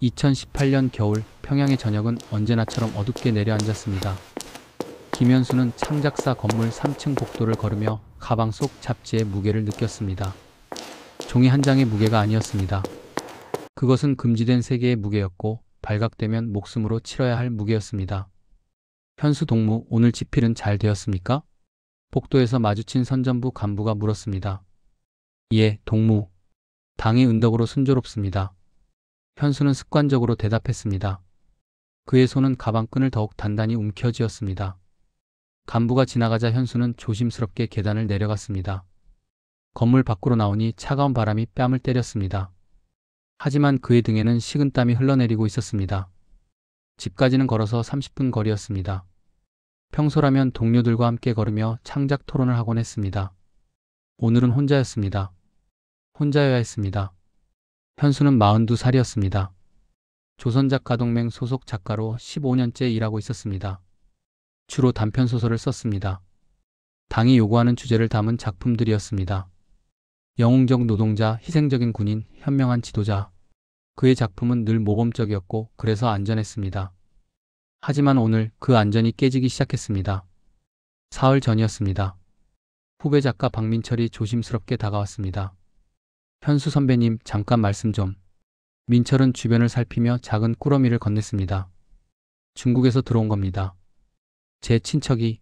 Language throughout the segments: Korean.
2018년 겨울 평양의 저녁은 언제나처럼 어둡게 내려앉았습니다. 김현수는 창작사 건물 3층 복도를 걸으며 가방 속 잡지의 무게를 느꼈습니다. 종이 한 장의 무게가 아니었습니다. 그것은 금지된 세계의 무게였고 발각되면 목숨으로 치러야 할 무게였습니다. 현수 동무, 오늘 집필은 잘 되었습니까? 복도에서 마주친 선전부 간부가 물었습니다. 예, 동무. 당이 은덕으로 순조롭습니다. 현수는 습관적으로 대답했습니다. 그의 손은 가방끈을 더욱 단단히 움켜쥐었습니다. 간부가 지나가자 현수는 조심스럽게 계단을 내려갔습니다. 건물 밖으로 나오니 차가운 바람이 뺨을 때렸습니다. 하지만 그의 등에는 식은땀이 흘러내리고 있었습니다. 집까지는 걸어서 30분 거리였습니다. 평소라면 동료들과 함께 걸으며 창작 토론을 하곤 했습니다. 오늘은 혼자였습니다. 혼자여야 했습니다. 현수는 42살이었습니다. 조선작가동맹 소속 작가로 15년째 일하고 있었습니다. 주로 단편소설을 썼습니다. 당이 요구하는 주제를 담은 작품들이었습니다. 영웅적 노동자, 희생적인 군인, 현명한 지도자. 그의 작품은 늘 모범적이었고 그래서 안전했습니다. 하지만 오늘 그 안전이 깨지기 시작했습니다. 사흘 전이었습니다. 후배 작가 박민철이 조심스럽게 다가왔습니다. 현수 선배님, 잠깐 말씀 좀. 민철은 주변을 살피며 작은 꾸러미를 건넸습니다. 중국에서 들어온 겁니다. 제 친척이.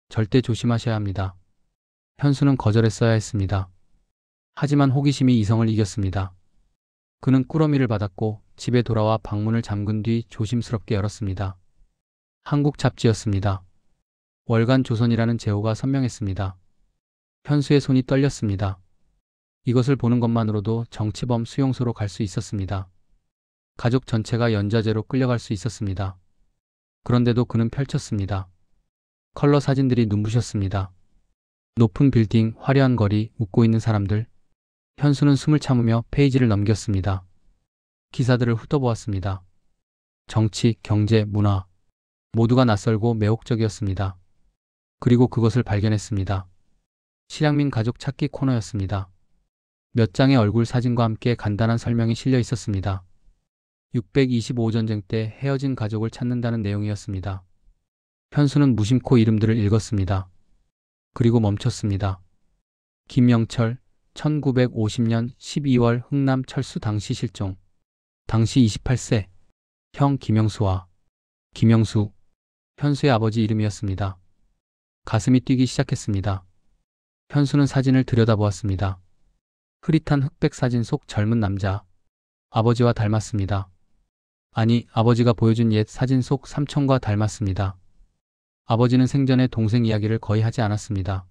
절대 조심하셔야 합니다. 현수는 거절했어야 했습니다. 하지만 호기심이 이성을 이겼습니다. 그는 꾸러미를 받았고 집에 돌아와 방문을 잠근 뒤 조심스럽게 열었습니다. 한국 잡지였습니다. 월간 조선이라는 제호가 선명했습니다. 현수의 손이 떨렸습니다. 이것을 보는 것만으로도 정치범 수용소로 갈 수 있었습니다. 가족 전체가 연좌제로 끌려갈 수 있었습니다. 그런데도 그는 펼쳤습니다. 컬러 사진들이 눈부셨습니다. 높은 빌딩, 화려한 거리, 웃고 있는 사람들. 현수는 숨을 참으며 페이지를 넘겼습니다. 기사들을 훑어보았습니다. 정치, 경제, 문화 모두가 낯설고 매혹적이었습니다. 그리고 그것을 발견했습니다. 실향민 가족 찾기 코너였습니다. 몇 장의 얼굴 사진과 함께 간단한 설명이 실려 있었습니다. 625 전쟁 때 헤어진 가족을 찾는다는 내용이었습니다. 현수는 무심코 이름들을 읽었습니다. 그리고 멈췄습니다. 김영철, 1950년 12월 흥남 철수 당시 실종. 당시 28세. 형 김영수와 김영수. 현수의 아버지 이름이었습니다. 가슴이 뛰기 시작했습니다. 현수는 사진을 들여다보았습니다. 흐릿한 흑백 사진 속 젊은 남자. 아버지와 닮았습니다. 아니, 아버지가 보여준 옛 사진 속 삼촌과 닮았습니다. 아버지는 생전에 동생 이야기를 거의 하지 않았습니다.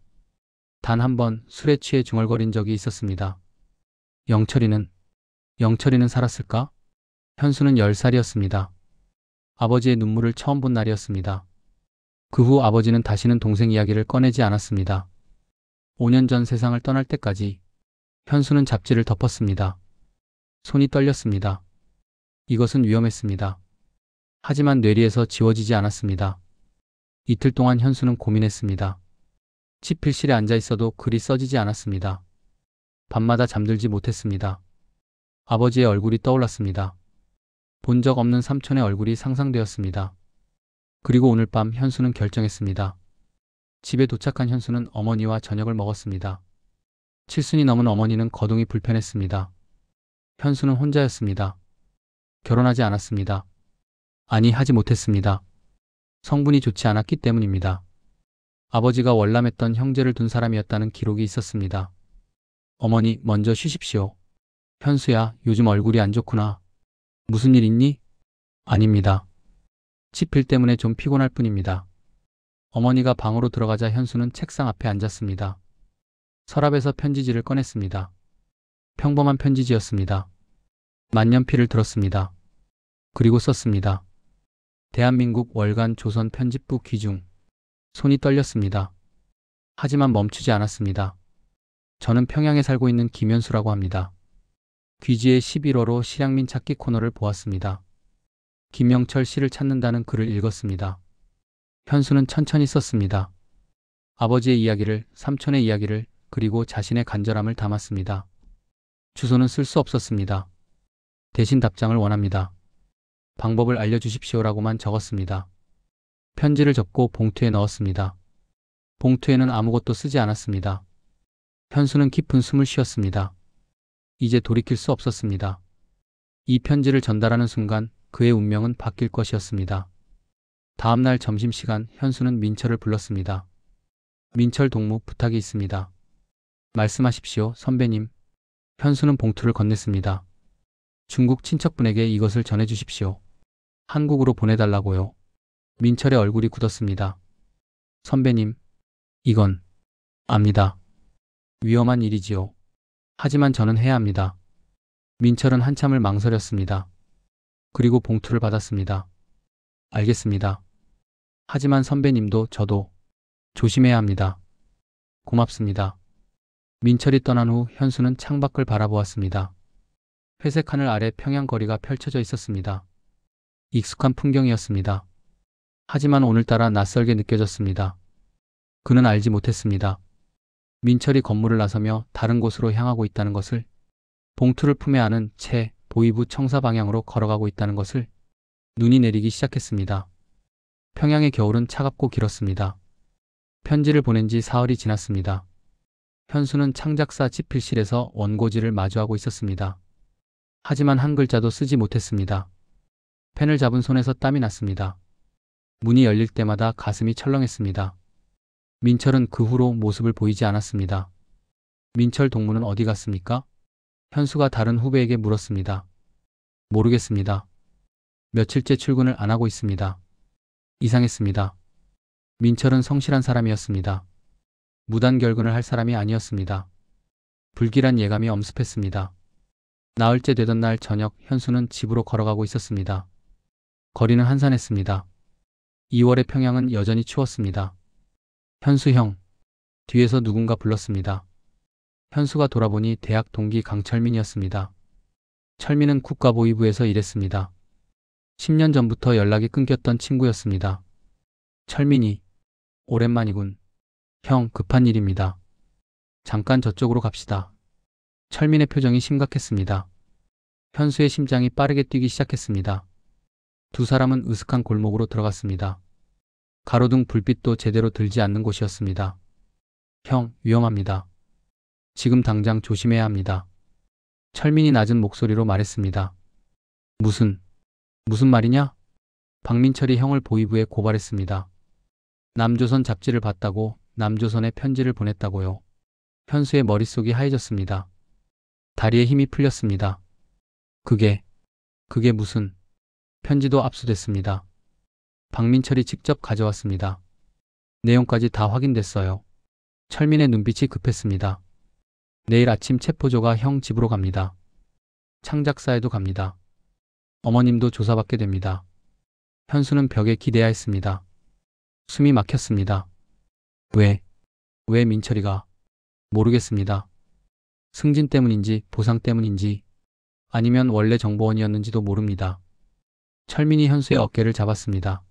단 한 번 술에 취해 중얼거린 적이 있었습니다. 영철이는 살았을까? 현수는 10살이었습니다. 아버지의 눈물을 처음 본 날이었습니다. 그 후 아버지는 다시는 동생 이야기를 꺼내지 않았습니다. 5년 전 세상을 떠날 때까지 현수는 잡지를 덮었습니다. 손이 떨렸습니다. 이것은 위험했습니다. 하지만 뇌리에서 지워지지 않았습니다. 이틀 동안 현수는 고민했습니다. 집필실에 앉아 있어도 글이 써지지 않았습니다. 밤마다 잠들지 못했습니다. 아버지의 얼굴이 떠올랐습니다. 본 적 없는 삼촌의 얼굴이 상상되었습니다. 그리고 오늘 밤 현수는 결정했습니다. 집에 도착한 현수는 어머니와 저녁을 먹었습니다. 칠순이 넘은 어머니는 거동이 불편했습니다. 현수는 혼자였습니다. 결혼하지 않았습니다. 아니, 하지 못했습니다. 성분이 좋지 않았기 때문입니다. 아버지가 월남했던 형제를 둔 사람이었다는 기록이 있었습니다. 어머니, 먼저 쉬십시오. 현수야, 요즘 얼굴이 안 좋구나. 무슨 일 있니? 아닙니다. 치필 때문에 좀 피곤할 뿐입니다. 어머니가 방으로 들어가자 현수는 책상 앞에 앉았습니다. 서랍에서 편지지를 꺼냈습니다. 평범한 편지지였습니다. 만년필을 들었습니다. 그리고 썼습니다. 대한민국 월간 조선 편집부 귀중. 손이 떨렸습니다. 하지만 멈추지 않았습니다. 저는 평양에 살고 있는 김현수라고 합니다. 귀지의 11호로 실향민 찾기 코너를 보았습니다. 김영철 씨를 찾는다는 글을 읽었습니다. 현수는 천천히 썼습니다. 아버지의 이야기를, 삼촌의 이야기를, 그리고 자신의 간절함을 담았습니다. 주소는 쓸 수 없었습니다. 대신 답장을 원합니다. 방법을 알려주십시오라고만 적었습니다. 편지를 접고 봉투에 넣었습니다. 봉투에는 아무것도 쓰지 않았습니다. 현수는 깊은 숨을 쉬었습니다. 이제 돌이킬 수 없었습니다. 이 편지를 전달하는 순간 그의 운명은 바뀔 것이었습니다. 다음날 점심시간 현수는 민철을 불렀습니다. 민철 동무, 부탁이 있습니다. 말씀하십시오, 선배님. 현수는 봉투를 건넸습니다. 중국 친척분에게 이것을 전해주십시오. 한국으로 보내달라고요. 민철의 얼굴이 굳었습니다. 선배님, 이건 압니다. 위험한 일이지요. 하지만 저는 해야 합니다. 민철은 한참을 망설였습니다. 그리고 봉투를 받았습니다. 알겠습니다. 하지만 선배님도 저도 조심해야 합니다. 고맙습니다. 민철이 떠난 후 현수는 창밖을 바라보았습니다. 회색 하늘 아래 평양 거리가 펼쳐져 있었습니다. 익숙한 풍경이었습니다. 하지만 오늘따라 낯설게 느껴졌습니다. 그는 알지 못했습니다. 민철이 건물을 나서며 다른 곳으로 향하고 있다는 것을, 봉투를 품에 안은 채 보이부 청사 방향으로 걸어가고 있다는 것을. 눈이 내리기 시작했습니다. 평양의 겨울은 차갑고 길었습니다. 편지를 보낸 지 사흘이 지났습니다. 현수는 창작사 집필실에서 원고지를 마주하고 있었습니다. 하지만 한 글자도 쓰지 못했습니다. 펜을 잡은 손에서 땀이 났습니다. 문이 열릴 때마다 가슴이 철렁했습니다. 민철은 그 후로 모습을 보이지 않았습니다. 민철 동무는 어디 갔습니까? 현수가 다른 후배에게 물었습니다. 모르겠습니다. 며칠째 출근을 안 하고 있습니다. 이상했습니다. 민철은 성실한 사람이었습니다. 무단결근을 할 사람이 아니었습니다. 불길한 예감이 엄습했습니다. 나흘째 되던 날 저녁 현수는 집으로 걸어가고 있었습니다. 거리는 한산했습니다. 2월의 평양은 여전히 추웠습니다. 현수 형. 뒤에서 누군가 불렀습니다. 현수가 돌아보니 대학 동기 강철민이었습니다. 철민은 국가보위부에서 일했습니다. 10년 전부터 연락이 끊겼던 친구였습니다. 철민이. 오랜만이군. 형, 급한 일입니다. 잠깐 저쪽으로 갑시다. 철민의 표정이 심각했습니다. 현수의 심장이 빠르게 뛰기 시작했습니다. 두 사람은 으슥한 골목으로 들어갔습니다. 가로등 불빛도 제대로 들지 않는 곳이었습니다. 형, 위험합니다. 지금 당장 조심해야 합니다. 철민이 낮은 목소리로 말했습니다. 무슨 말이냐? 박민철이 형을 보위부에 고발했습니다. 남조선 잡지를 봤다고, 남조선에 편지를 보냈다고요. 현수의 머릿속이 하얘졌습니다. 다리에 힘이 풀렸습니다. 그게 무슨... 편지도 압수됐습니다. 박민철이 직접 가져왔습니다. 내용까지 다 확인됐어요. 철민의 눈빛이 급했습니다. 내일 아침 체포조가 형 집으로 갑니다. 창작사에도 갑니다. 어머님도 조사받게 됩니다. 현수는 벽에 기대야 했습니다. 숨이 막혔습니다. 왜 민철이가? 모르겠습니다. 승진 때문인지 보상 때문인지 아니면 원래 정보원이었는지도 모릅니다. 철민이 현수의 어깨를 잡았습니다.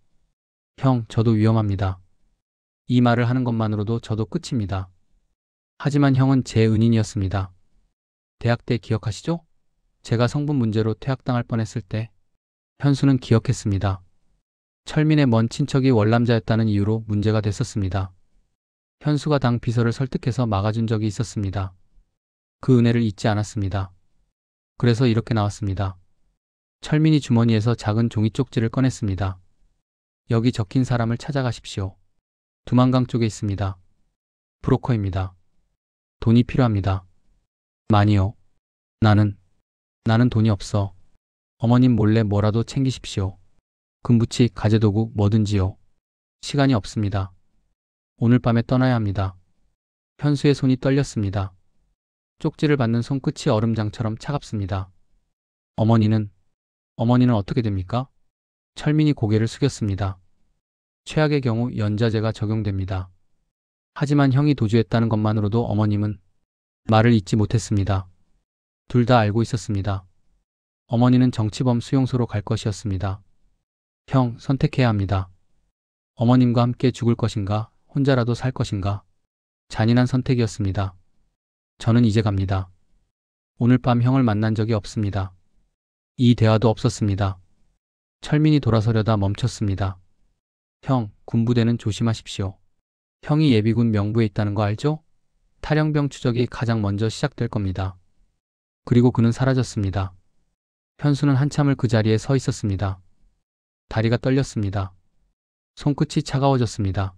형, 저도 위험합니다. 이 말을 하는 것만으로도 저도 끝입니다. 하지만 형은 제 은인이었습니다. 대학 때 기억하시죠? 제가 성분 문제로 퇴학당할 뻔했을 때. 현수는 기억했습니다. 철민의 먼 친척이 월남자였다는 이유로 문제가 됐었습니다. 현수가 당 비서를 설득해서 막아준 적이 있었습니다. 그 은혜를 잊지 않았습니다. 그래서 이렇게 나왔습니다. 철민이 주머니에서 작은 종이 쪽지를 꺼냈습니다. 여기 적힌 사람을 찾아가십시오. 두만강 쪽에 있습니다. 브로커입니다. 돈이 필요합니다. 많이요. 나는 돈이 없어. 어머님 몰래 뭐라도 챙기십시오. 금부치, 가재도구, 뭐든지요. 시간이 없습니다. 오늘 밤에 떠나야 합니다. 현수의 손이 떨렸습니다. 쪽지를 받는 손끝이 얼음장처럼 차갑습니다. 어머니는 어떻게 됩니까? 철민이 고개를 숙였습니다. 최악의 경우 연자제가 적용됩니다. 하지만 형이 도주했다는 것만으로도 어머님은 말을 잇지 못했습니다. 둘 다 알고 있었습니다. 어머니는 정치범 수용소로 갈 것이었습니다. 형, 선택해야 합니다. 어머님과 함께 죽을 것인가, 혼자라도 살 것인가. 잔인한 선택이었습니다. 저는 이제 갑니다. 오늘 밤 형을 만난 적이 없습니다. 이 대화도 없었습니다. 철민이 돌아서려다 멈췄습니다. 형, 군부대는 조심하십시오. 형이 예비군 명부에 있다는 거 알죠? 탈영병 추적이 가장 먼저 시작될 겁니다. 그리고 그는 사라졌습니다. 현수는 한참을 그 자리에 서 있었습니다. 다리가 떨렸습니다. 손끝이 차가워졌습니다.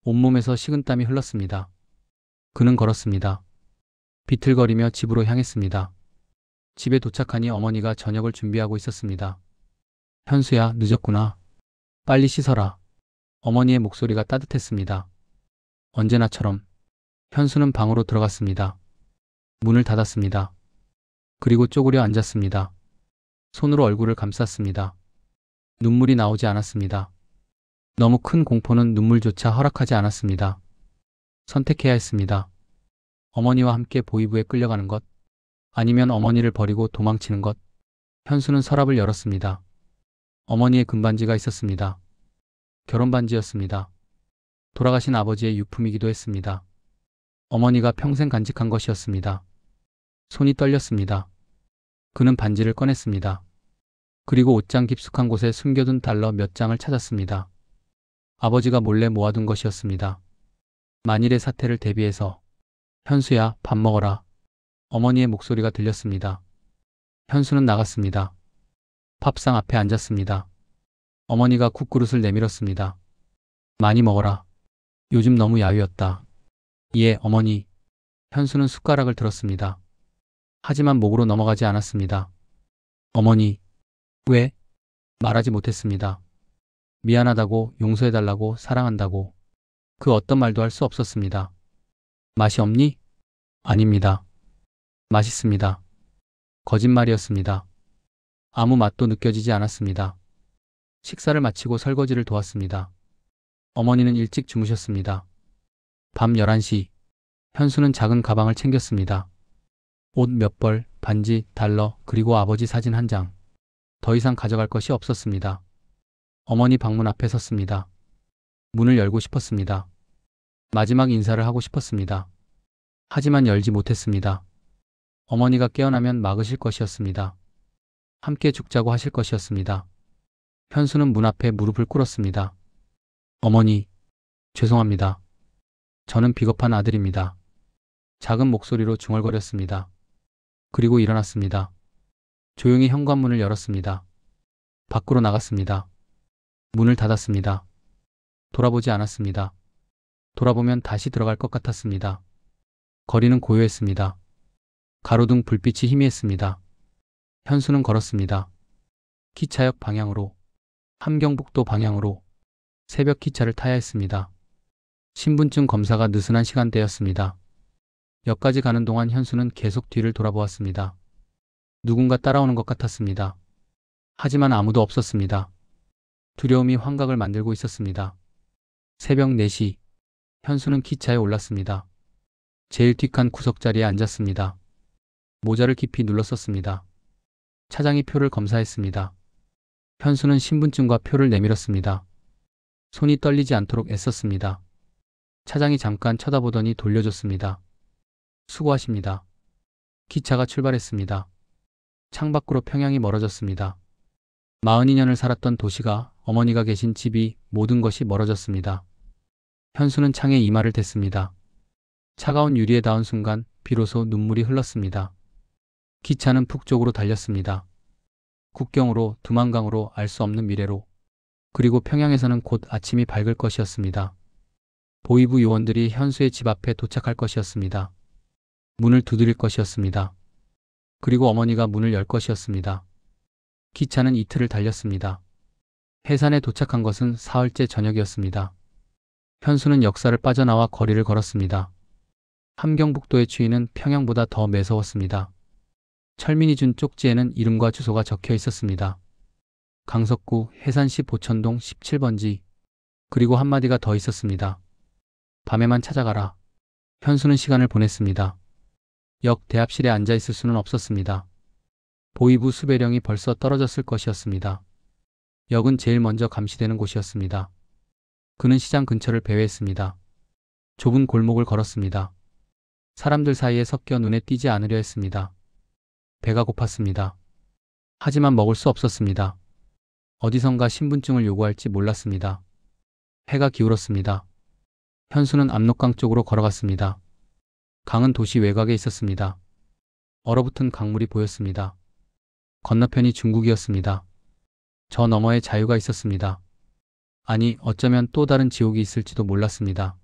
온몸에서 식은땀이 흘렀습니다. 그는 걸었습니다. 비틀거리며 집으로 향했습니다. 집에 도착하니 어머니가 저녁을 준비하고 있었습니다. 현수야, 늦었구나. 빨리 씻어라. 어머니의 목소리가 따뜻했습니다. 언제나처럼 현수는 방으로 들어갔습니다. 문을 닫았습니다. 그리고 쪼그려 앉았습니다. 손으로 얼굴을 감쌌습니다. 눈물이 나오지 않았습니다. 너무 큰 공포는 눈물조차 허락하지 않았습니다. 선택해야 했습니다. 어머니와 함께 보이부에 끌려가는 것, 아니면 어머니를 버리고 도망치는 것. 현수는 서랍을 열었습니다. 어머니의 금반지가 있었습니다. 결혼반지였습니다. 돌아가신 아버지의 유품이기도 했습니다. 어머니가 평생 간직한 것이었습니다. 손이 떨렸습니다. 그는 반지를 꺼냈습니다. 그리고 옷장 깊숙한 곳에 숨겨둔 달러 몇 장을 찾았습니다. 아버지가 몰래 모아둔 것이었습니다. 만일의 사태를 대비해서. 현수야, 밥 먹어라. 어머니의 목소리가 들렸습니다. 현수는 나갔습니다. 밥상 앞에 앉았습니다. 어머니가 국그릇을 내밀었습니다. 많이 먹어라. 요즘 너무 야위었다. 예, 어머니. 현수는 숟가락을 들었습니다. 하지만 목으로 넘어가지 않았습니다. 어머니. 왜? 말하지 못했습니다. 미안하다고, 용서해달라고, 사랑한다고. 그 어떤 말도 할 수 없었습니다. 맛이 없니? 아닙니다. 맛있습니다. 거짓말이었습니다. 아무 맛도 느껴지지 않았습니다. 식사를 마치고 설거지를 도왔습니다. 어머니는 일찍 주무셨습니다. 밤 11시, 현수는 작은 가방을 챙겼습니다. 옷 몇 벌, 반지, 달러, 그리고 아버지 사진 한 장. 더 이상 가져갈 것이 없었습니다. 어머니 방문 앞에 섰습니다. 문을 열고 싶었습니다. 마지막 인사를 하고 싶었습니다. 하지만 열지 못했습니다. 어머니가 깨어나면 막으실 것이었습니다. 함께 죽자고 하실 것이었습니다. 현수는 문 앞에 무릎을 꿇었습니다. 어머니, 죄송합니다. 저는 비겁한 아들입니다. 작은 목소리로 중얼거렸습니다. 그리고 일어났습니다. 조용히 현관문을 열었습니다. 밖으로 나갔습니다. 문을 닫았습니다. 돌아보지 않았습니다. 돌아보면 다시 들어갈 것 같았습니다. 거리는 고요했습니다. 가로등 불빛이 희미했습니다. 현수는 걸었습니다. 기차역 방향으로, 함경북도 방향으로. 새벽 기차를 타야 했습니다. 신분증 검사가 느슨한 시간대였습니다. 역까지 가는 동안 현수는 계속 뒤를 돌아보았습니다. 누군가 따라오는 것 같았습니다. 하지만 아무도 없었습니다. 두려움이 환각을 만들고 있었습니다. 새벽 4시, 현수는 기차에 올랐습니다. 제일 뒷칸 구석자리에 앉았습니다. 모자를 깊이 눌렀었습니다. 차장이 표를 검사했습니다. 현수는 신분증과 표를 내밀었습니다. 손이 떨리지 않도록 애썼습니다. 차장이 잠깐 쳐다보더니 돌려줬습니다. 수고하십니다. 기차가 출발했습니다. 창밖으로 평양이 멀어졌습니다. 42년을 살았던 도시가, 어머니가 계신 집이, 모든 것이 멀어졌습니다. 현수는 창에 이마를 댔습니다. 차가운 유리에 닿은 순간 비로소 눈물이 흘렀습니다. 기차는 북쪽으로 달렸습니다. 국경으로, 두만강으로, 알 수 없는 미래로. 그리고 평양에서는 곧 아침이 밝을 것이었습니다. 보이부 요원들이 현수의 집 앞에 도착할 것이었습니다. 문을 두드릴 것이었습니다. 그리고 어머니가 문을 열 것이었습니다. 기차는 이틀을 달렸습니다. 해산에 도착한 것은 사흘째 저녁이었습니다. 현수는 역사를 빠져나와 거리를 걸었습니다. 함경북도의 추위는 평양보다 더 매서웠습니다. 철민이 준 쪽지에는 이름과 주소가 적혀 있었습니다. 강석구 해산시 보천동 17번지. 그리고 한마디가 더 있었습니다. 밤에만 찾아가라. 현수는 시간을 보냈습니다. 역 대합실에 앉아 있을 수는 없었습니다. 보이부 수배령이 벌써 떨어졌을 것이었습니다. 역은 제일 먼저 감시되는 곳이었습니다. 그는 시장 근처를 배회했습니다. 좁은 골목을 걸었습니다. 사람들 사이에 섞여 눈에 띄지 않으려 했습니다. 배가 고팠습니다. 하지만 먹을 수 없었습니다. 어디선가 신분증을 요구할지 몰랐습니다. 해가 기울었습니다. 현수는 압록강 쪽으로 걸어갔습니다. 강은 도시 외곽에 있었습니다. 얼어붙은 강물이 보였습니다. 건너편이 중국이었습니다. 저 너머에 자유가 있었습니다. 아니, 어쩌면 또 다른 지옥이 있을지도 몰랐습니다.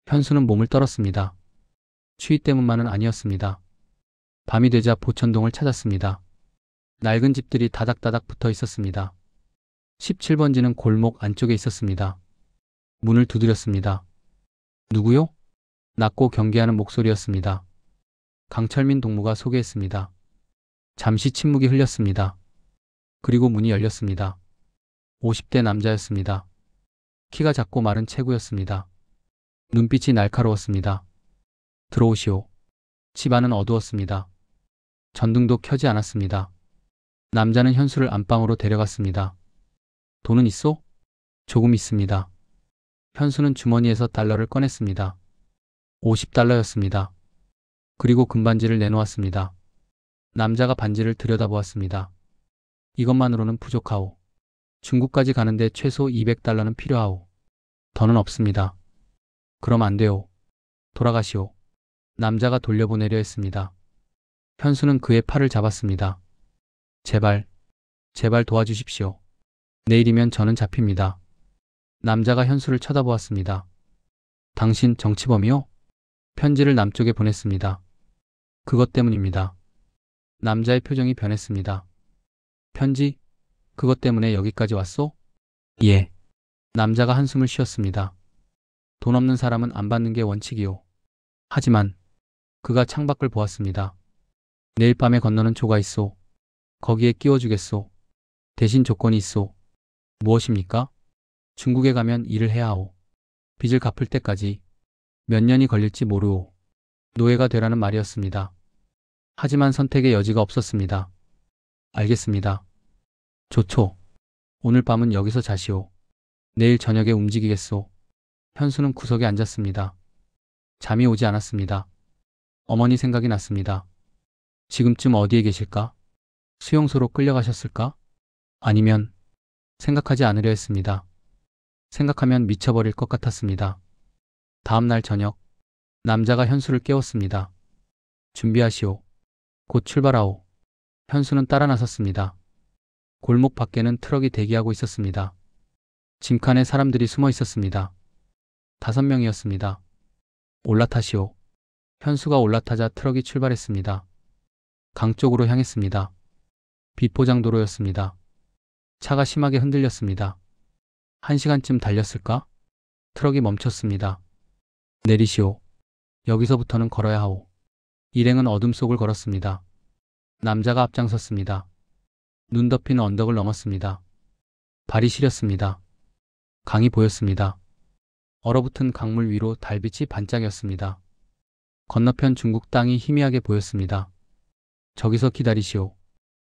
현수는 몸을 떨었습니다. 추위 때문만은 아니었습니다. 밤이 되자 보천동을 찾았습니다. 낡은 집들이 다닥다닥 붙어 있었습니다. 17번지는 골목 안쪽에 있었습니다. 문을 두드렸습니다. 누구요? 낮고 경계하는 목소리였습니다. 강철민 동무가 소개했습니다. 잠시 침묵이 흘렸습니다. 그리고 문이 열렸습니다. 50대 남자였습니다. 키가 작고 마른 체구였습니다. 눈빛이 날카로웠습니다. 들어오시오. 집 안은 어두웠습니다. 전등도 켜지 않았습니다. 남자는 현수를 안방으로 데려갔습니다. 돈은 있소? 조금 있습니다. 현수는 주머니에서 달러를 꺼냈습니다. 50달러였습니다. 그리고 금반지를 내놓았습니다. 남자가 반지를 들여다보았습니다. 이것만으로는 부족하오. 중국까지 가는데 최소 200달러는 필요하오. 더는 없습니다. 그럼 안 돼요. 돌아가시오. 남자가 돌려보내려 했습니다. 현수는 그의 팔을 잡았습니다. 제발, 제발 도와주십시오. 내일이면 저는 잡힙니다. 남자가 현수를 쳐다보았습니다. 당신 정치범이요? 편지를 남쪽에 보냈습니다. 그것 때문입니다. 남자의 표정이 변했습니다. 편지? 그것 때문에 여기까지 왔소? 예. 남자가 한숨을 쉬었습니다. 돈 없는 사람은 안 받는 게 원칙이요. 하지만 그가 창밖을 보았습니다. 내일 밤에 건너는 조가 있소. 거기에 끼워주겠소. 대신 조건이 있소. 무엇입니까? 중국에 가면 일을 해야 하오. 빚을 갚을 때까지 몇 년이 걸릴지 모르오. 노예가 되라는 말이었습니다. 하지만 선택의 여지가 없었습니다. 알겠습니다. 좋소. 오늘 밤은 여기서 자시오. 내일 저녁에 움직이겠소. 현수는 구석에 앉았습니다. 잠이 오지 않았습니다. 어머니 생각이 났습니다. 지금쯤 어디에 계실까? 수용소로 끌려가셨을까? 아니면 생각하지 않으려 했습니다. 생각하면 미쳐버릴 것 같았습니다. 다음 날 저녁, 남자가 현수를 깨웠습니다. 준비하시오. 곧 출발하오. 현수는 따라 나섰습니다. 골목 밖에는 트럭이 대기하고 있었습니다. 짐칸에 사람들이 숨어 있었습니다. 5명이었습니다. 올라타시오. 현수가 올라타자 트럭이 출발했습니다. 강 쪽으로 향했습니다. 비포장도로였습니다. 차가 심하게 흔들렸습니다. 1시간쯤 달렸을까? 트럭이 멈췄습니다. 내리시오. 여기서부터는 걸어야 하오. 일행은 어둠 속을 걸었습니다. 남자가 앞장섰습니다. 눈 덮인 언덕을 넘었습니다. 발이 시렸습니다. 강이 보였습니다. 얼어붙은 강물 위로 달빛이 반짝였습니다. 건너편 중국 땅이 희미하게 보였습니다. 저기서 기다리시오.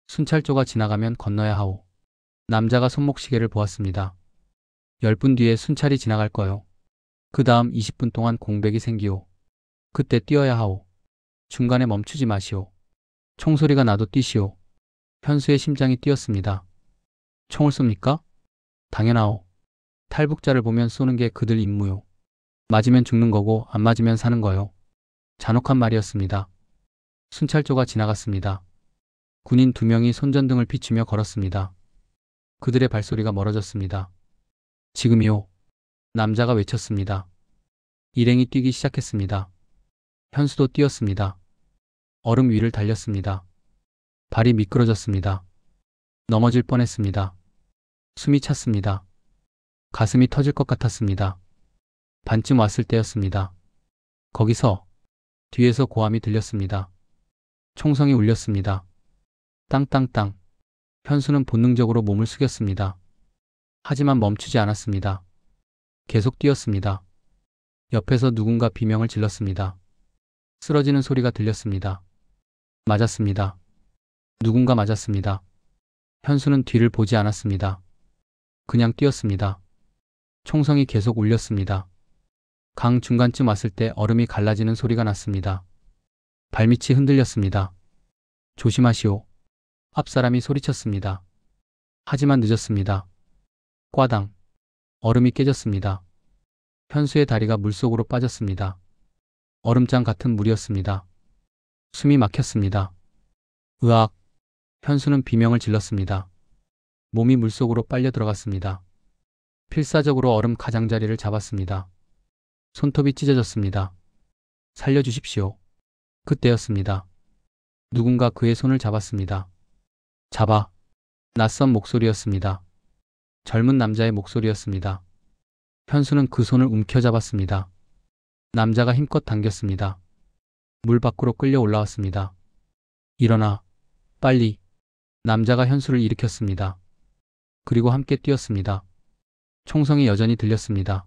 순찰조가 지나가면 건너야 하오. 남자가 손목시계를 보았습니다. 10분 뒤에 순찰이 지나갈 거요. 그 다음 20분 동안 공백이 생기오. 그때 뛰어야 하오. 중간에 멈추지 마시오. 총소리가 나도 뛰시오. 현수의 심장이 뛰었습니다. 총을 쏩니까? 당연하오. 탈북자를 보면 쏘는 게 그들 임무요. 맞으면 죽는 거고 안 맞으면 사는 거요. 잔혹한 말이었습니다. 순찰조가 지나갔습니다. 군인 2명이 손전등을 비추며 걸었습니다. 그들의 발소리가 멀어졌습니다. 지금이요. 남자가 외쳤습니다. 일행이 뛰기 시작했습니다. 현수도 뛰었습니다. 얼음 위를 달렸습니다. 발이 미끄러졌습니다. 넘어질 뻔했습니다. 숨이 찼습니다. 가슴이 터질 것 같았습니다. 반쯤 왔을 때였습니다. 거기서 뒤에서 고함이 들렸습니다. 총성이 울렸습니다. 땅땅땅. 현수는 본능적으로 몸을 숙였습니다. 하지만 멈추지 않았습니다. 계속 뛰었습니다. 옆에서 누군가 비명을 질렀습니다. 쓰러지는 소리가 들렸습니다. 맞았습니다. 누군가 맞았습니다. 현수는 뒤를 보지 않았습니다. 그냥 뛰었습니다. 총성이 계속 울렸습니다. 강 중간쯤 왔을 때 얼음이 갈라지는 소리가 났습니다. 발밑이 흔들렸습니다. 조심하시오. 앞사람이 소리쳤습니다. 하지만 늦었습니다. 꽈당. 얼음이 깨졌습니다. 현수의 다리가 물속으로 빠졌습니다. 얼음장 같은 물이었습니다. 숨이 막혔습니다. 으악. 현수는 비명을 질렀습니다. 몸이 물속으로 빨려 들어갔습니다. 필사적으로 얼음 가장자리를 잡았습니다. 손톱이 찢어졌습니다. 살려주십시오. 그때였습니다. 누군가 그의 손을 잡았습니다. 잡아. 낯선 목소리였습니다. 젊은 남자의 목소리였습니다. 현수는 그 손을 움켜잡았습니다. 남자가 힘껏 당겼습니다. 물 밖으로 끌려 올라왔습니다. 일어나. 빨리. 남자가 현수를 일으켰습니다. 그리고 함께 뛰었습니다. 총성이 여전히 들렸습니다.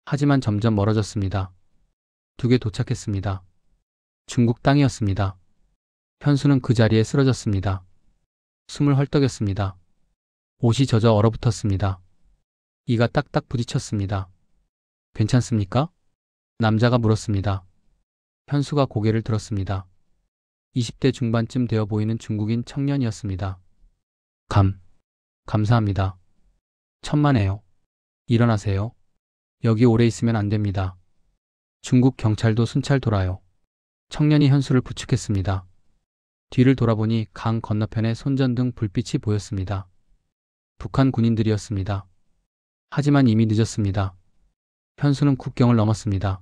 하지만 점점 멀어졌습니다. 둑에 도착했습니다. 중국 땅이었습니다. 현수는 그 자리에 쓰러졌습니다. 숨을 헐떡였습니다. 옷이 젖어 얼어붙었습니다. 이가 딱딱 부딪혔습니다. 괜찮습니까? 남자가 물었습니다. 현수가 고개를 들었습니다. 20대 중반쯤 되어 보이는 중국인 청년이었습니다. 감사합니다. 천만에요. 일어나세요. 여기 오래 있으면 안 됩니다. 중국 경찰도 순찰 돌아요. 청년이 현수를 부축했습니다. 뒤를 돌아보니 강 건너편에 손전등 불빛이 보였습니다. 북한 군인들이었습니다. 하지만 이미 늦었습니다. 현수는 국경을 넘었습니다.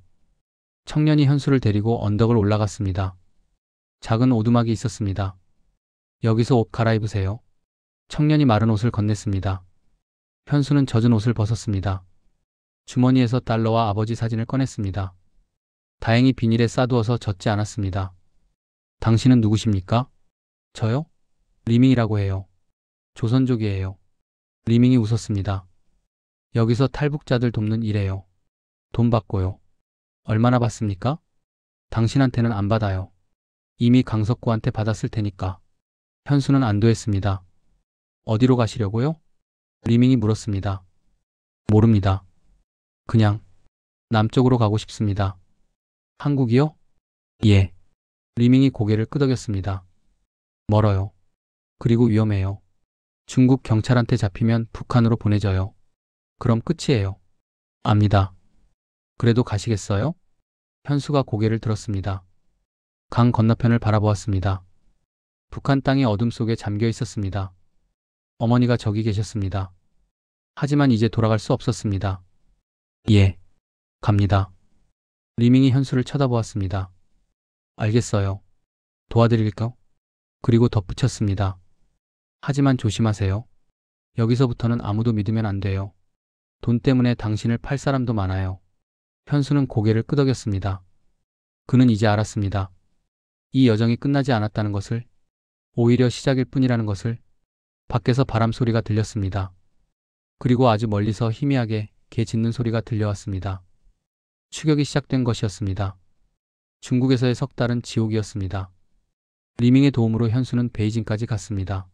청년이 현수를 데리고 언덕을 올라갔습니다. 작은 오두막이 있었습니다. 여기서 옷 갈아입으세요. 청년이 마른 옷을 건넸습니다. 현수는 젖은 옷을 벗었습니다. 주머니에서 달러와 아버지 사진을 꺼냈습니다. 다행히 비닐에 싸두어서 젖지 않았습니다. 당신은 누구십니까? 저요? 리밍이라고 해요. 조선족이에요. 리밍이 웃었습니다. 여기서 탈북자들 돕는 일해요. 돈 받고요. 얼마나 받습니까? 당신한테는 안 받아요. 이미 강석구한테 받았을 테니까. 현수는 안도했습니다. 어디로 가시려고요? 리밍이 물었습니다. 모릅니다. 그냥 남쪽으로 가고 싶습니다. 한국이요? 예. 리밍이 고개를 끄덕였습니다. 멀어요. 그리고 위험해요. 중국 경찰한테 잡히면 북한으로 보내져요. 그럼 끝이에요. 압니다. 그래도 가시겠어요? 현수가 고개를 들었습니다. 강 건너편을 바라보았습니다. 북한 땅이 어둠 속에 잠겨 있었습니다. 어머니가 저기 계셨습니다. 하지만 이제 돌아갈 수 없었습니다. 예, 갑니다. 리밍이 현수를 쳐다보았습니다. 알겠어요. 도와드릴까? 그리고 덧붙였습니다. 하지만 조심하세요. 여기서부터는 아무도 믿으면 안 돼요. 돈 때문에 당신을 팔 사람도 많아요. 현수는 고개를 끄덕였습니다. 그는 이제 알았습니다. 이 여정이 끝나지 않았다는 것을, 오히려 시작일 뿐이라는 것을. 밖에서 바람 소리가 들렸습니다. 그리고 아주 멀리서 희미하게 개 짖는 소리가 들려왔습니다. 추격이 시작된 것이었습니다. 중국에서의 석 달은 지옥이었습니다. 리밍의 도움으로 현수는 베이징까지 갔습니다.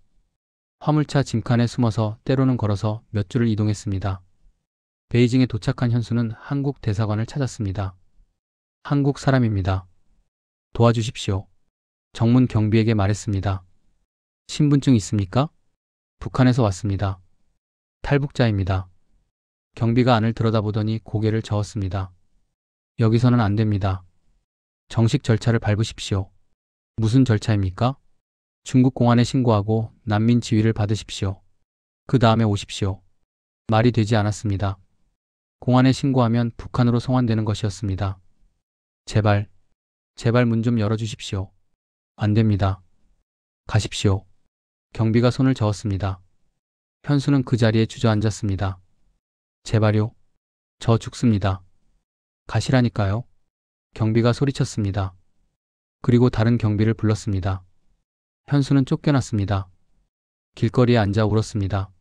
화물차 짐칸에 숨어서 때로는 걸어서 몇 주를 이동했습니다. 베이징에 도착한 현수는 한국 대사관을 찾았습니다. 한국 사람입니다. 도와주십시오. 정문 경비에게 말했습니다. 신분증 있습니까? 북한에서 왔습니다. 탈북자입니다. 경비가 안을 들여다보더니 고개를 저었습니다. 여기서는 안 됩니다. 정식 절차를 밟으십시오. 무슨 절차입니까? 중국 공안에 신고하고 난민 지위를 받으십시오. 그 다음에 오십시오. 말이 되지 않았습니다. 공안에 신고하면 북한으로 송환되는 것이었습니다. 제발 문 좀 열어주십시오. 안 됩니다. 가십시오. 경비가 손을 저었습니다. 현수는 그 자리에 주저앉았습니다. 제발요. 저 죽습니다. 가시라니까요. 경비가 소리쳤습니다. 그리고 다른 경비를 불렀습니다. 현수는 쫓겨났습니다. 길거리에 앉아 울었습니다.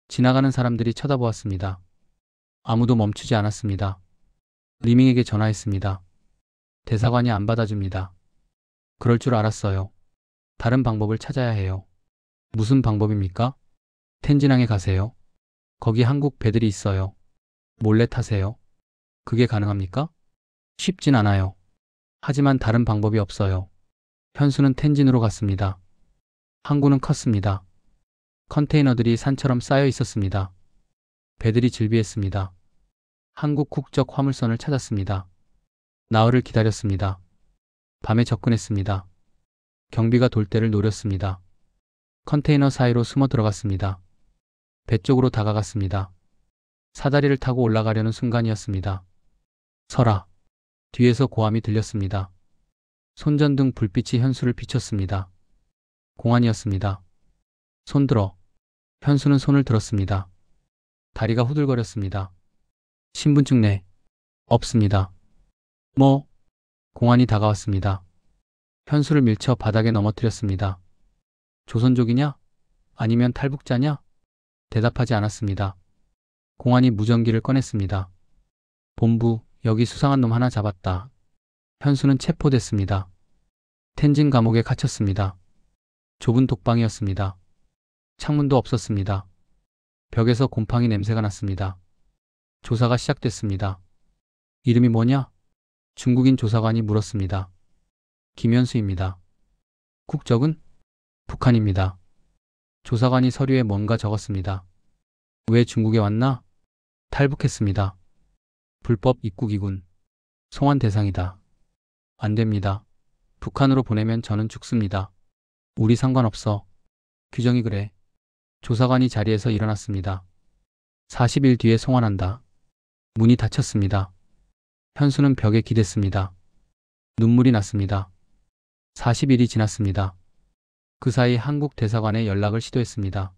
지나가는 사람들이 쳐다보았습니다. 아무도 멈추지 않았습니다. 리밍에게 전화했습니다. 대사관이 안 받아줍니다. 그럴 줄 알았어요. 다른 방법을 찾아야 해요. 무슨 방법입니까? 텐진항에 가세요. 거기 한국 배들이 있어요. 몰래 타세요. 그게 가능합니까? 쉽진 않아요. 하지만 다른 방법이 없어요. 현수는 텐진으로 갔습니다. 항구는 컸습니다. 컨테이너들이 산처럼 쌓여 있었습니다. 배들이 질비했습니다. 한국 국적 화물선을 찾았습니다. 나흘을 기다렸습니다. 밤에 접근했습니다. 경비가 돌 때를 노렸습니다. 컨테이너 사이로 숨어 들어갔습니다. 배 쪽으로 다가갔습니다. 사다리를 타고 올라가려는 순간이었습니다. 서라. 뒤에서 고함이 들렸습니다. 손전등 불빛이 현수를 비췄습니다. 공안이었습니다. 손들어. 현수는 손을 들었습니다. 다리가 후들거렸습니다. 신분증 내. 없습니다. 뭐? 공안이 다가왔습니다. 현수를 밀쳐 바닥에 넘어뜨렸습니다. 조선족이냐? 아니면 탈북자냐? 대답하지 않았습니다. 공안이 무전기를 꺼냈습니다. 본부, 여기 수상한 놈 하나 잡았다. 현수는 체포됐습니다. 텐진 감옥에 갇혔습니다. 좁은 독방이었습니다. 창문도 없었습니다. 벽에서 곰팡이 냄새가 났습니다. 조사가 시작됐습니다. 이름이 뭐냐? 중국인 조사관이 물었습니다. 김현수입니다. 국적은? 북한입니다. 조사관이 서류에 뭔가 적었습니다. 왜 중국에 왔나? 탈북했습니다. 불법 입국이군. 송환 대상이다. 안 됩니다. 북한으로 보내면 저는 죽습니다. 우리 상관없어. 규정이 그래. 조사관이 자리에서 일어났습니다. 40일 뒤에 송환한다. 문이 닫혔습니다. 현수는 벽에 기댔습니다. 눈물이 났습니다. 40일이 지났습니다. 그 사이 한국 대사관에 연락을 시도했습니다.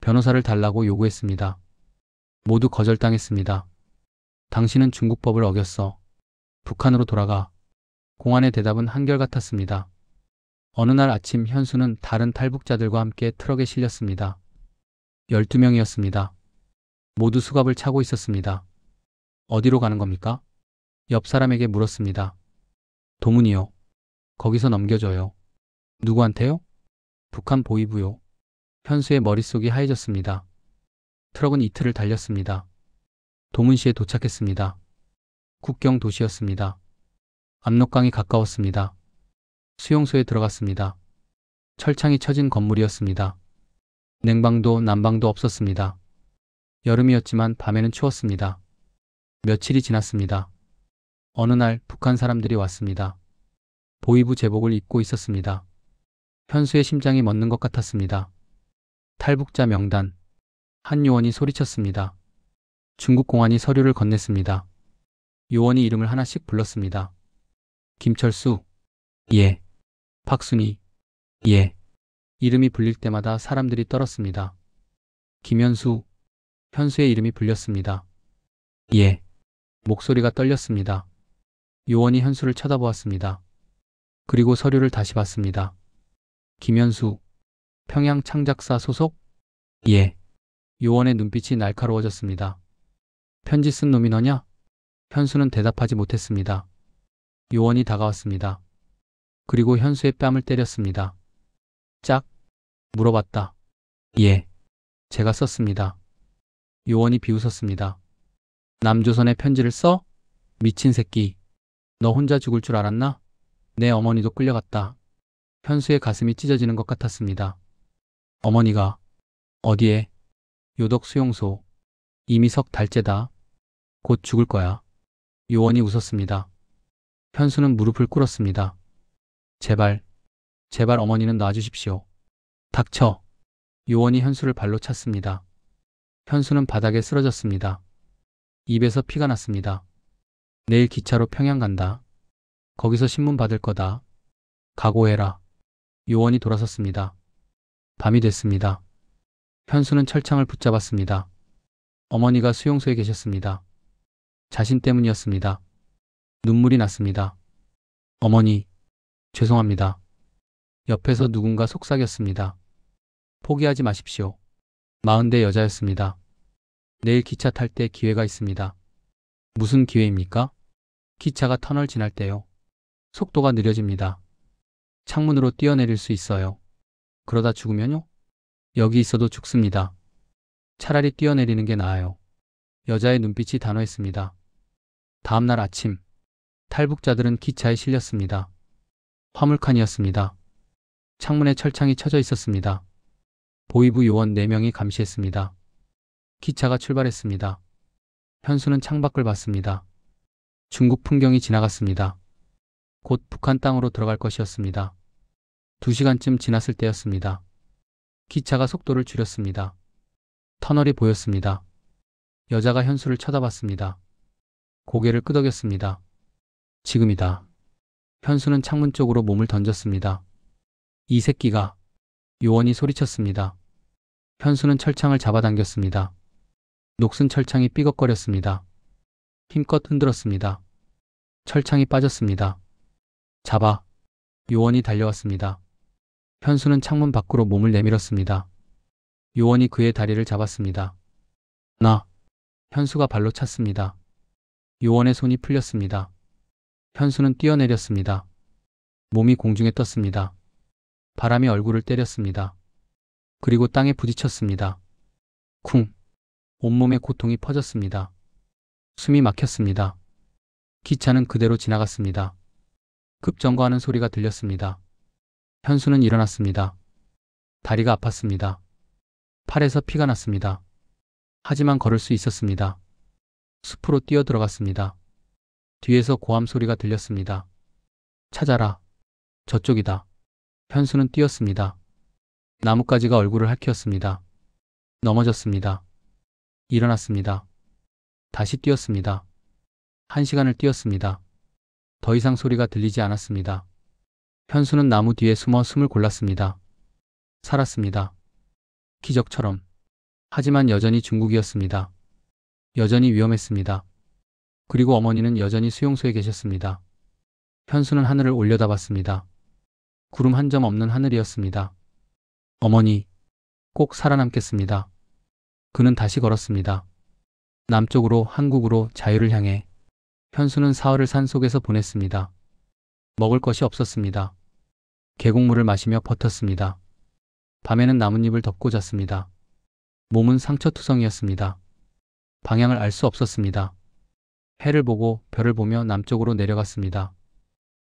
변호사를 달라고 요구했습니다. 모두 거절당했습니다. 당신은 중국법을 어겼어. 북한으로 돌아가. 공안의 대답은 한결같았습니다. 어느 날 아침 현수는 다른 탈북자들과 함께 트럭에 실렸습니다. 12명이었습니다. 모두 수갑을 차고 있었습니다. 어디로 가는 겁니까? 옆 사람에게 물었습니다. 도문이요. 거기서 넘겨줘요. 누구한테요? 북한 보위부요. 현수의 머릿속이 하얘졌습니다. 트럭은 이틀을 달렸습니다. 도문시에 도착했습니다. 국경 도시였습니다. 압록강이 가까웠습니다. 수용소에 들어갔습니다. 철창이 쳐진 건물이었습니다. 냉방도 난방도 없었습니다. 여름이었지만 밤에는 추웠습니다. 며칠이 지났습니다. 어느 날 북한 사람들이 왔습니다. 보위부 제복을 입고 있었습니다. 현수의 심장이 멎는 것 같았습니다. 탈북자 명단. 한 요원이 소리쳤습니다. 중국 공안이 서류를 건넸습니다. 요원이 이름을 하나씩 불렀습니다. 김철수. 예. 박순희. 예. 이름이 불릴 때마다 사람들이 떨었습니다. 김현수. 현수의 이름이 불렸습니다. 예. 목소리가 떨렸습니다. 요원이 현수를 쳐다보았습니다. 그리고 서류를 다시 봤습니다. 김현수. 평양 창작사 소속? 예. 요원의 눈빛이 날카로워졌습니다. 편지 쓴 놈이 너냐? 현수는 대답하지 못했습니다. 요원이 다가왔습니다. 그리고 현수의 뺨을 때렸습니다. 짝? 물어봤다. 예. 제가 썼습니다. 요원이 비웃었습니다. 남조선에 편지를 써? 미친 새끼. 너 혼자 죽을 줄 알았나? 내 어머니도 끌려갔다. 현수의 가슴이 찢어지는 것 같았습니다. 어머니가 어디에? 요덕 수용소. 이미 석 달째다. 곧 죽을 거야. 요원이 웃었습니다. 현수는 무릎을 꿇었습니다. 제발, 제발 어머니는 놔주십시오. 닥쳐. 요원이 현수를 발로 찼습니다. 현수는 바닥에 쓰러졌습니다. 입에서 피가 났습니다. 내일 기차로 평양 간다. 거기서 신문 받을 거다. 각오해라. 요원이 돌아섰습니다. 밤이 됐습니다. 현수는 철창을 붙잡았습니다. 어머니가 수용소에 계셨습니다. 자신 때문이었습니다. 눈물이 났습니다. 어머니, 죄송합니다. 옆에서 누군가 속삭였습니다. 포기하지 마십시오. 40대 여자였습니다. 내일 기차 탈 때 기회가 있습니다. 무슨 기회입니까? 기차가 터널 지날 때요. 속도가 느려집니다. 창문으로 뛰어내릴 수 있어요. 그러다 죽으면요? 여기 있어도 죽습니다. 차라리 뛰어내리는 게 나아요. 여자의 눈빛이 단호했습니다. 다음 날 아침, 탈북자들은 기차에 실렸습니다. 화물칸이었습니다. 창문에 철창이 쳐져 있었습니다. 보이부 요원 4명이 감시했습니다. 기차가 출발했습니다. 현수는 창밖을 봤습니다. 중국 풍경이 지나갔습니다. 곧 북한 땅으로 들어갈 것이었습니다. 2시간쯤 지났을 때였습니다. 기차가 속도를 줄였습니다. 터널이 보였습니다. 여자가 현수를 쳐다봤습니다. 고개를 끄덕였습니다. 지금이다. 현수는 창문 쪽으로 몸을 던졌습니다. 이 새끼가! 요원이 소리쳤습니다. 현수는 철창을 잡아당겼습니다. 녹슨 철창이 삐걱거렸습니다. 힘껏 흔들었습니다. 철창이 빠졌습니다. 잡아! 요원이 달려왔습니다. 현수는 창문 밖으로 몸을 내밀었습니다. 요원이 그의 다리를 잡았습니다. 나! 현수가 발로 찼습니다. 요원의 손이 풀렸습니다. 현수는 뛰어내렸습니다. 몸이 공중에 떴습니다. 바람이 얼굴을 때렸습니다. 그리고 땅에 부딪혔습니다. 쿵! 온몸에 고통이 퍼졌습니다. 숨이 막혔습니다. 기차는 그대로 지나갔습니다. 급정거하는 소리가 들렸습니다. 현수는 일어났습니다. 다리가 아팠습니다. 팔에서 피가 났습니다. 하지만 걸을 수 있었습니다. 숲으로 뛰어 들어갔습니다. 뒤에서 고함 소리가 들렸습니다. 찾아라. 저쪽이다. 현수는 뛰었습니다. 나뭇가지가 얼굴을 핥혔습니다. 넘어졌습니다. 일어났습니다. 다시 뛰었습니다. 1시간을 뛰었습니다. 더 이상 소리가 들리지 않았습니다. 현수는 나무 뒤에 숨어 숨을 골랐습니다. 살았습니다. 기적처럼. 하지만 여전히 중국이었습니다. 여전히 위험했습니다. 그리고 어머니는 여전히 수용소에 계셨습니다. 현수는 하늘을 올려다봤습니다. 구름 한 점 없는 하늘이었습니다. 어머니, 꼭 살아남겠습니다. 그는 다시 걸었습니다. 남쪽으로, 한국으로, 자유를 향해. 현수는 사흘을 산속에서 보냈습니다. 먹을 것이 없었습니다. 계곡물을 마시며 버텼습니다. 밤에는 나뭇잎을 덮고 잤습니다. 몸은 상처투성이었습니다. 방향을 알 수 없었습니다. 해를 보고 별을 보며 남쪽으로 내려갔습니다.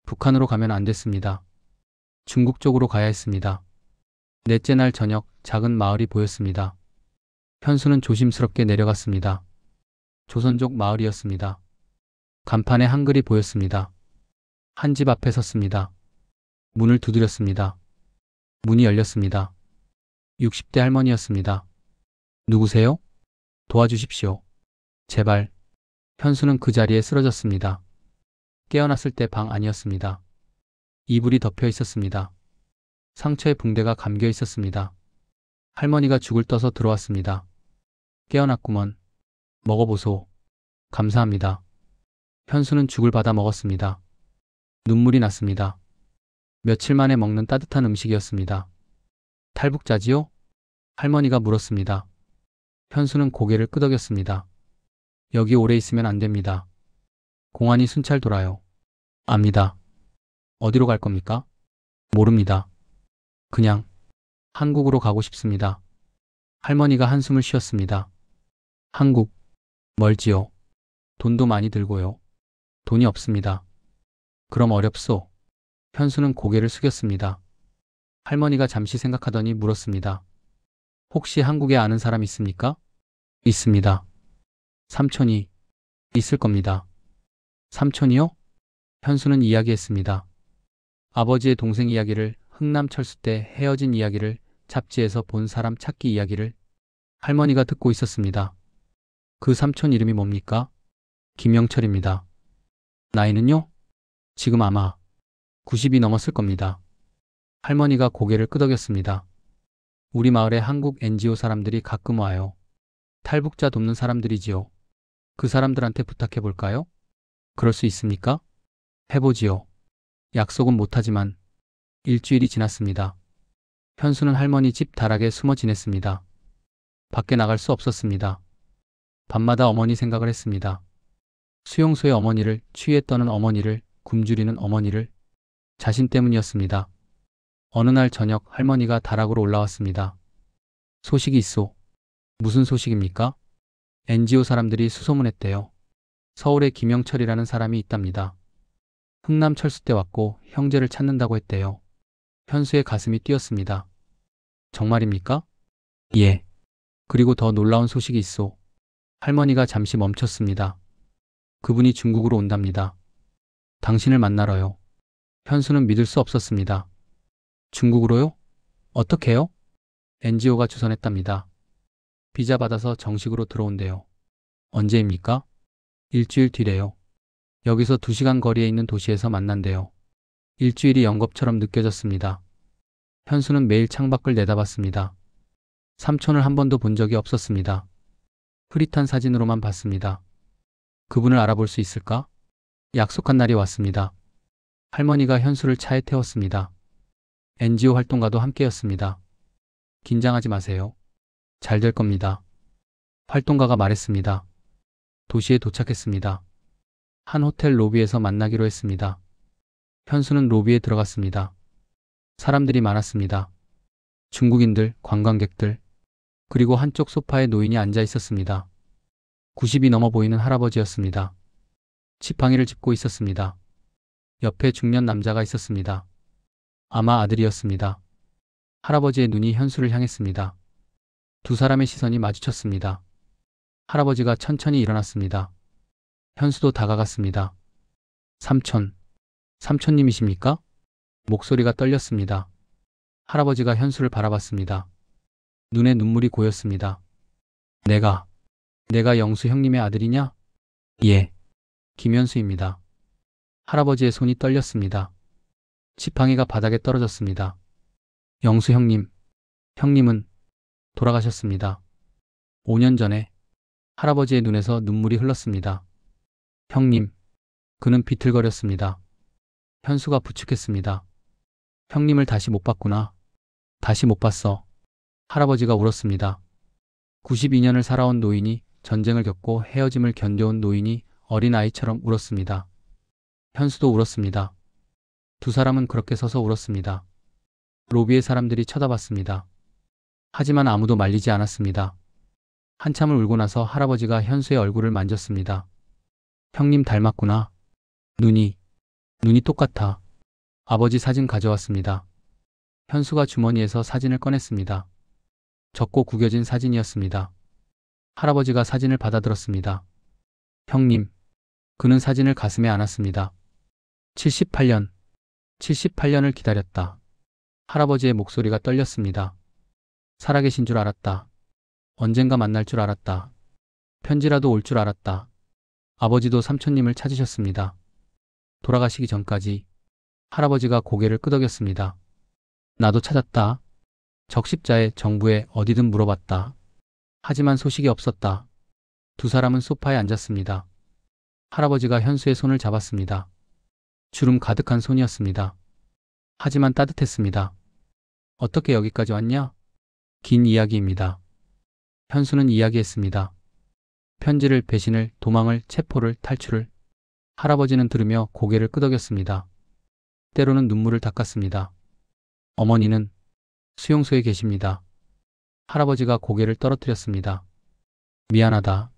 북한으로 가면 안 됐습니다. 중국 쪽으로 가야 했습니다. 넷째 날 저녁 작은 마을이 보였습니다. 현수는 조심스럽게 내려갔습니다. 조선족 마을이었습니다. 간판에 한글이 보였습니다. 한 집 앞에 섰습니다. 문을 두드렸습니다. 문이 열렸습니다. 60대 할머니였습니다. 누구세요? 도와주십시오. 제발. 현수는 그 자리에 쓰러졌습니다. 깨어났을 때 방 안이었습니다. 이불이 덮여 있었습니다. 상처에 붕대가 감겨 있었습니다. 할머니가 죽을 떠서 들어왔습니다. 깨어났구먼. 먹어보소. 감사합니다. 현수는 죽을 받아 먹었습니다. 눈물이 났습니다. 며칠 만에 먹는 따뜻한 음식이었습니다. 탈북자지요? 할머니가 물었습니다. 현수는 고개를 끄덕였습니다. 여기 오래 있으면 안 됩니다. 공안이 순찰 돌아요. 압니다. 어디로 갈 겁니까? 모릅니다. 그냥 한국으로 가고 싶습니다. 할머니가 한숨을 쉬었습니다. 한국, 멀지요. 돈도 많이 들고요. 돈이 없습니다. 그럼 어렵소. 현수는 고개를 숙였습니다. 할머니가 잠시 생각하더니 물었습니다. 혹시 한국에 아는 사람 있습니까? 있습니다. 삼촌이 있을 겁니다. 삼촌이요? 현수는 이야기했습니다. 아버지의 동생 이야기를, 흥남 철수 때 헤어진 이야기를, 잡지에서 본 사람 찾기 이야기를. 할머니가 듣고 있었습니다. 그 삼촌 이름이 뭡니까? 김영철입니다. 나이는요? 지금 아마 90이 넘었을 겁니다. 할머니가 고개를 끄덕였습니다. 우리 마을에 한국 NGO 사람들이 가끔 와요. 탈북자 돕는 사람들이지요. 그 사람들한테 부탁해 볼까요? 그럴 수 있습니까? 해보지요. 약속은 못하지만. 일주일이 지났습니다. 현수는 할머니 집 다락에 숨어 지냈습니다. 밖에 나갈 수 없었습니다. 밤마다 어머니 생각을 했습니다. 수용소의 어머니를, 추위에 떠는 어머니를, 굶주리는 어머니를. 자신 때문이었습니다. 어느 날 저녁 할머니가 다락으로 올라왔습니다. 소식이 있소. 무슨 소식입니까? NGO 사람들이 수소문했대요. 서울에 김영철이라는 사람이 있답니다. 흥남 철수 때 왔고 형제를 찾는다고 했대요. 현수의 가슴이 뛰었습니다. 정말입니까? 예. 그리고 더 놀라운 소식이 있소. 할머니가 잠시 멈췄습니다. 그분이 중국으로 온답니다. 당신을 만나러요. 현수는 믿을 수 없었습니다. 중국으로요? 어떻게요? NGO가 주선했답니다. 비자 받아서 정식으로 들어온대요. 언제입니까? 일주일 뒤래요. 여기서 2시간 거리에 있는 도시에서 만난대요. 일주일이 영겁처럼 느껴졌습니다. 현수는 매일 창밖을 내다봤습니다. 삼촌을 한 번도 본 적이 없었습니다. 흐릿한 사진으로만 봤습니다. 그분을 알아볼 수 있을까? 약속한 날이 왔습니다. 할머니가 현수를 차에 태웠습니다. NGO 활동가도 함께였습니다. 긴장하지 마세요. 잘 될 겁니다. 활동가가 말했습니다. 도시에 도착했습니다. 한 호텔 로비에서 만나기로 했습니다. 현수는 로비에 들어갔습니다. 사람들이 많았습니다. 중국인들, 관광객들, 그리고 한쪽 소파에 노인이 앉아 있었습니다. 90이 넘어 보이는 할아버지였습니다. 지팡이를 짚고 있었습니다. 옆에 중년 남자가 있었습니다. 아마 아들이었습니다. 할아버지의 눈이 현수를 향했습니다. 두 사람의 시선이 마주쳤습니다. 할아버지가 천천히 일어났습니다. 현수도 다가갔습니다. 삼촌, 삼촌님이십니까? 목소리가 떨렸습니다. 할아버지가 현수를 바라봤습니다. 눈에 눈물이 고였습니다. 내가 영수 형님의 아들이냐? 예, 김현수입니다. 할아버지의 손이 떨렸습니다. 지팡이가 바닥에 떨어졌습니다. 영수 형님, 형님은 돌아가셨습니다. 5년 전에. 할아버지의 눈에서 눈물이 흘렀습니다. 형님, 그는 비틀거렸습니다. 현수가 부축했습니다. 형님을 다시 못 봤구나. 다시 못 봤어. 할아버지가 울었습니다. 92년을 살아온 노인이, 전쟁을 겪고 헤어짐을 견뎌온 노인이 어린아이처럼 울었습니다. 현수도 울었습니다. 두 사람은 그렇게 서서 울었습니다. 로비의 사람들이 쳐다봤습니다. 하지만 아무도 말리지 않았습니다. 한참을 울고 나서 할아버지가 현수의 얼굴을 만졌습니다. 형님 닮았구나. 눈이 똑같아. 아버지 사진 가져왔습니다. 현수가 주머니에서 사진을 꺼냈습니다. 적고 구겨진 사진이었습니다. 할아버지가 사진을 받아들었습니다. 형님, 그는 사진을 가슴에 안았습니다. 78년을 기다렸다. 할아버지의 목소리가 떨렸습니다. 살아계신 줄 알았다. 언젠가 만날 줄 알았다. 편지라도 올 줄 알았다. 아버지도 삼촌님을 찾으셨습니다. 돌아가시기 전까지. 할아버지가 고개를 끄덕였습니다. 나도 찾았다. 적십자에, 정부에, 어디든 물어봤다. 하지만 소식이 없었다. 두 사람은 소파에 앉았습니다. 할아버지가 현수의 손을 잡았습니다. 주름 가득한 손이었습니다. 하지만 따뜻했습니다. 어떻게 여기까지 왔냐? 긴 이야기입니다. 현수는 이야기했습니다. 편지를, 배신을, 도망을, 체포를, 탈출을. 할아버지는 들으며 고개를 끄덕였습니다. 때로는 눈물을 닦았습니다. 어머니는 수용소에 계십니다. 할아버지가 고개를 떨어뜨렸습니다. 미안하다.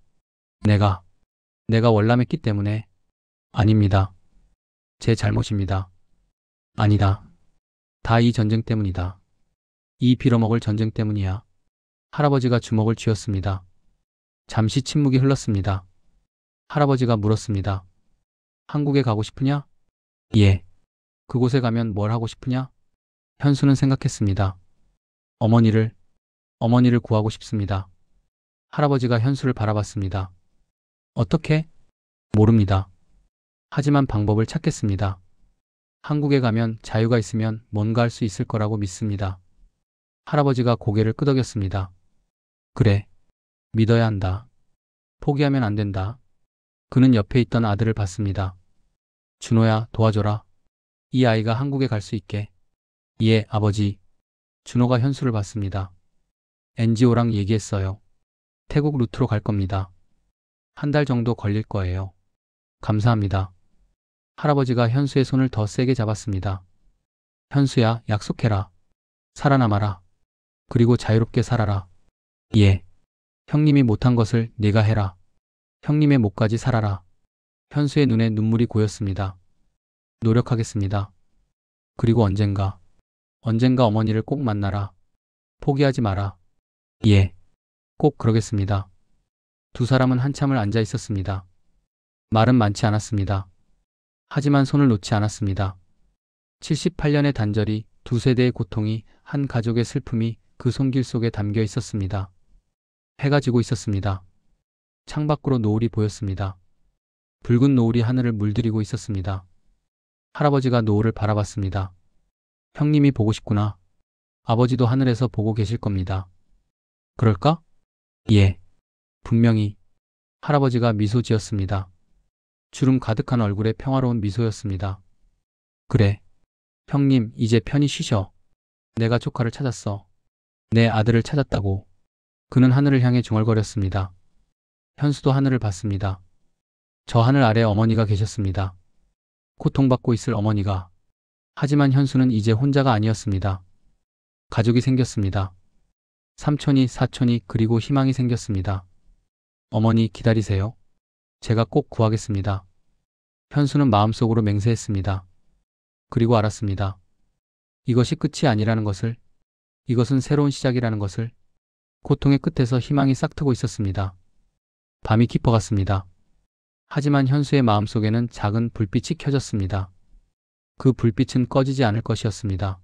내가 월남했기 때문에. 아닙니다. 제 잘못입니다. 아니다. 다 이 전쟁 때문이다. 이 빌어먹을 전쟁 때문이야. 할아버지가 주먹을 쥐었습니다. 잠시 침묵이 흘렀습니다. 할아버지가 물었습니다. 한국에 가고 싶으냐? 예. 그곳에 가면 뭘 하고 싶으냐? 현수는 생각했습니다. 어머니를 구하고 싶습니다. 할아버지가 현수를 바라봤습니다. 어떻게? 모릅니다. 하지만 방법을 찾겠습니다. 한국에 가면 자유가 있으면 뭔가 할 수 있을 거라고 믿습니다. 할아버지가 고개를 끄덕였습니다. 그래. 믿어야 한다. 포기하면 안 된다. 그는 옆에 있던 아들을 봤습니다. 준호야, 도와줘라. 이 아이가 한국에 갈 수 있게. 예, 아버지. 준호가 현수를 봤습니다. NGO랑 얘기했어요. 태국 루트로 갈 겁니다. 한 달 정도 걸릴 거예요. 감사합니다. 할아버지가 현수의 손을 더 세게 잡았습니다. 현수야, 약속해라. 살아남아라. 그리고 자유롭게 살아라. 예. 형님이 못한 것을 네가 해라. 형님의 목까지 살아라. 현수의 눈에 눈물이 고였습니다. 노력하겠습니다. 그리고 언젠가 어머니를 꼭 만나라. 포기하지 마라. 예, 꼭 그러겠습니다. 두 사람은 한참을 앉아 있었습니다. 말은 많지 않았습니다. 하지만 손을 놓지 않았습니다. 78년의 단절이, 두 세대의 고통이, 한 가족의 슬픔이 그 손길 속에 담겨 있었습니다. 해가 지고 있었습니다. 창밖으로 노을이 보였습니다. 붉은 노을이 하늘을 물들이고 있었습니다. 할아버지가 노을을 바라봤습니다. 형님이 보고 싶구나. 아버지도 하늘에서 보고 계실 겁니다. 그럴까? 예, 분명히. 할아버지가 미소 지었습니다. 주름 가득한 얼굴에 평화로운 미소였습니다. 그래. 형님, 이제 편히 쉬셔. 내가 조카를 찾았어. 내 아들을 찾았다고. 그는 하늘을 향해 중얼거렸습니다. 현수도 하늘을 봤습니다. 저 하늘 아래 어머니가 계셨습니다. 고통받고 있을 어머니가. 하지만 현수는 이제 혼자가 아니었습니다. 가족이 생겼습니다. 삼촌이, 사촌이, 그리고 희망이 생겼습니다. 어머니, 기다리세요. 제가 꼭 구하겠습니다. 현수는 마음속으로 맹세했습니다. 그리고 알았습니다. 이것이 끝이 아니라는 것을, 이것은 새로운 시작이라는 것을. 고통의 끝에서 희망이 싹트고 있었습니다. 밤이 깊어갔습니다. 하지만 현수의 마음속에는 작은 불빛이 켜졌습니다. 그 불빛은 꺼지지 않을 것이었습니다.